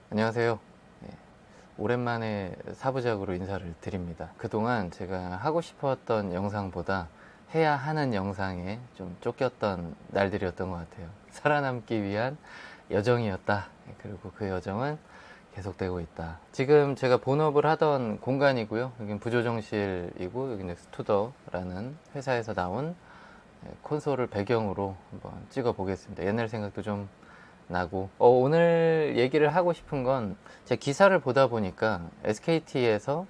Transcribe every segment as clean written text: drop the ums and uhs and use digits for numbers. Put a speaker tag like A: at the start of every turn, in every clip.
A: 안녕하세요. 네, 오랜만에 사부작으로 인사를 드립니다. 그동안 제가 하고 싶었던 영상보다 해야 하는 영상에 좀 쫓겼던 날들이었던 것 같아요. 살아남기 위한 여정이었다. 그리고 그 여정은 계속되고 있다. 지금 제가 본업을 하던 공간이고요. 여긴 부조정실이고 여기는 스투더라는 회사에서 나온 콘솔을 배경으로 한번 찍어 보겠습니다. 옛날 생각도 좀 나고 오늘 얘기를 하고 싶은 건 제 기사를 보다 보니까 SKT에서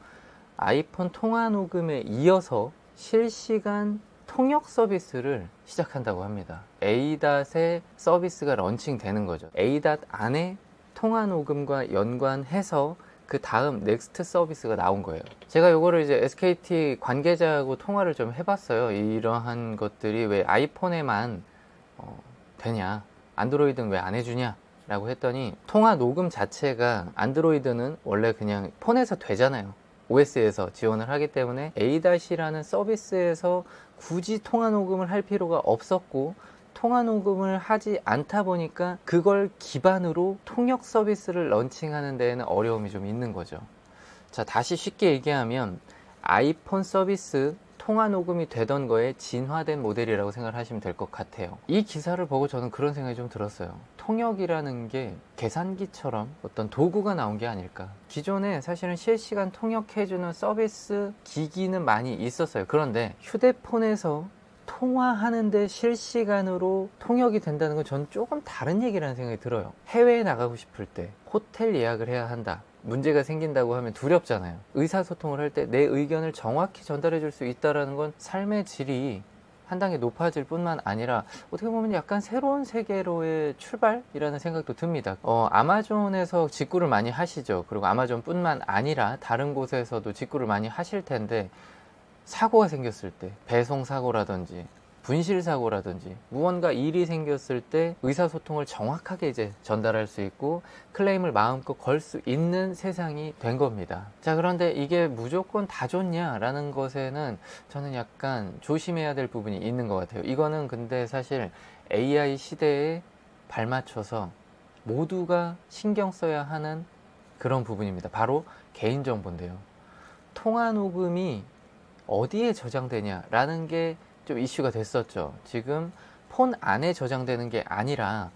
A: 아이폰 통화 녹음에 이어서 실시간 통역 서비스를 시작한다고 합니다. A.의 서비스가 런칭되는 거죠. A. 안에 통화 녹음과 연관해서 그 다음 넥스트 서비스가 나온 거예요. 제가 요거를 이제 SKT 관계자하고 통화를 좀 해봤어요. 이러한 것들이 왜 아이폰에만 되냐, 안드로이드는 왜 안 해주냐 라고 했더니, 통화 녹음 자체가 안드로이드는 원래 그냥 폰에서 되잖아요. OS에서 지원을 하기 때문에 A-라는 서비스에서 굳이 통화 녹음을 할 필요가 없었고, 통화 녹음을 하지 않다 보니까 그걸 기반으로 통역 서비스를 런칭하는 데에는 어려움이 좀 있는 거죠. 자, 다시 쉽게 얘기하면 아이폰 서비스 통화 녹음이 되던 거에 진화된 모델이라고 생각을 하시면 될 것 같아요. 이 기사를 보고 저는 그런 생각이 좀 들었어요. 통역이라는 게 계산기처럼 어떤 도구가 나온 게 아닐까. 기존에 사실은 실시간 통역해주는 서비스 기기는 많이 있었어요. 그런데 휴대폰에서 통화하는데 실시간으로 통역이 된다는 건 전 조금 다른 얘기라는 생각이 들어요. 해외에 나가고 싶을 때 호텔 예약을 해야 한다, 문제가 생긴다고 하면 두렵잖아요. 의사소통을 할 때 내 의견을 정확히 전달해 줄 수 있다는 건 삶의 질이 한 단계 높아질 뿐만 아니라 어떻게 보면 약간 새로운 세계로의 출발이라는 생각도 듭니다. 아마존에서 직구를 많이 하시죠. 그리고 아마존 뿐만 아니라 다른 곳에서도 직구를 많이 하실 텐데, 사고가 생겼을 때, 배송 사고라든지 분실 사고라든지 무언가 일이 생겼을 때 의사소통을 정확하게 이제 전달할 수 있고 클레임을 마음껏 걸 수 있는 세상이 된 겁니다. 자, 그런데 이게 무조건 다 좋냐라는 것에는 저는 약간 조심해야 될 부분이 있는 것 같아요. 이거는 근데 사실 AI 시대에 발맞춰서 모두가 신경 써야 하는 그런 부분입니다. 바로 개인정보인데요. 통화 녹음이 어디에 저장되냐라는 게 좀 이슈가 됐었죠. 지금 폰 안에 저장되는 게 아니라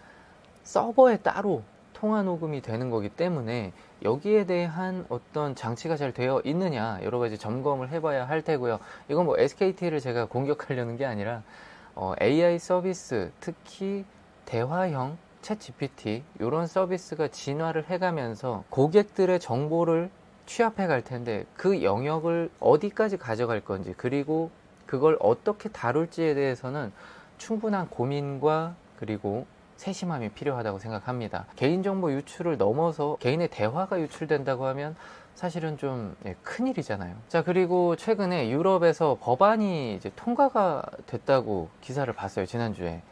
A: 서버에 따로 통화 녹음이 되는 거기 때문에 여기에 대한 어떤 장치가 잘 되어 있느냐 여러 가지 점검을 해봐야 할 테고요. 이건 뭐 SKT를 제가 공격하려는 게 아니라 AI 서비스, 특히 대화형 챗 GPT 이런 서비스가 진화를 해가면서 고객들의 정보를 취합해 갈 텐데, 그 영역을 어디까지 가져갈 건지, 그리고 그걸 어떻게 다룰지에 대해서는 충분한 고민과 그리고 세심함이 필요하다고 생각합니다. 개인정보 유출을 넘어서 개인의 대화가 유출된다고 하면 사실은 좀 큰일이잖아요. 자, 그리고 최근에 유럽에서 법안이 이제 통과가 됐다고 기사를 봤어요. 지난주에.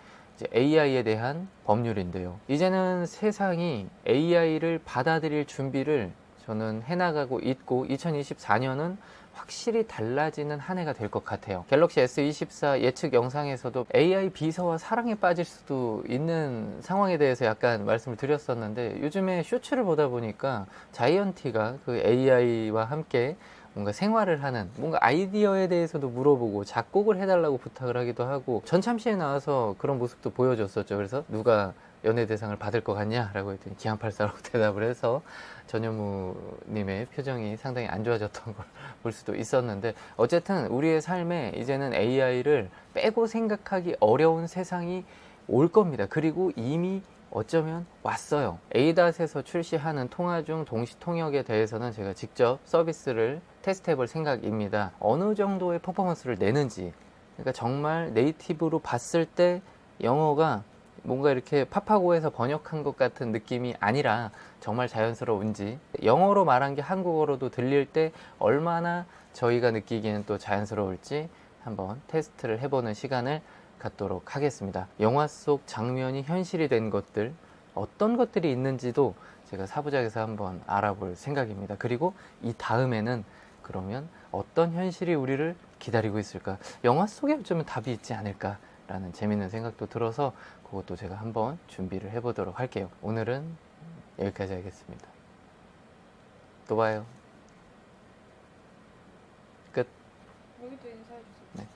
A: AI에 대한 법률인데요. 이제는 세상이 AI를 받아들일 준비를 저는 해나가고 있고, 2024년은 확실히 달라지는 한 해가 될 것 같아요. 갤럭시 S24 예측 영상에서도 AI 비서와 사랑에 빠질 수도 있는 상황에 대해서 약간 말씀을 드렸었는데, 요즘에 쇼츠를 보다 보니까 자이언티가 그 AI와 함께 뭔가 생활을 하는, 뭔가 아이디어에 대해서도 물어보고 작곡을 해달라고 부탁을 하기도 하고, 전참시에 나와서 그런 모습도 보여줬었죠. 그래서 누가 연예대상을 받을 것 같냐? 라고 했더니 기안84라고 대답을 해서 전현무님의 표정이 상당히 안 좋아졌던 걸 볼 수도 있었는데, 어쨌든 우리의 삶에 이제는 AI를 빼고 생각하기 어려운 세상이 올 겁니다. 그리고 이미 어쩌면 왔어요. A.에서 출시하는 통화 중 동시 통역에 대해서는 제가 직접 서비스를 테스트 해볼 생각입니다. 어느 정도의 퍼포먼스를 내는지, 그러니까 정말 네이티브로 봤을 때 영어가 뭔가 이렇게 파파고에서 번역한 것 같은 느낌이 아니라 정말 자연스러운지, 영어로 말한 게 한국어로도 들릴 때 얼마나 저희가 느끼기에는 또 자연스러울지 한번 테스트를 해보는 시간을 갖도록 하겠습니다. 영화 속 장면이 현실이 된 것들, 어떤 것들이 있는지도 제가 사부작에서 한번 알아볼 생각입니다. 그리고 이 다음에는 그러면 어떤 현실이 우리를 기다리고 있을까? 영화 속에 어쩌면 답이 있지 않을까? 라는 재밌는 생각도 들어서 그것도 제가 한번 준비를 해보도록 할게요. 오늘은 여기까지 하겠습니다. 또 봐요. 끝.
B: 여기도 인사해주세요.
A: 네.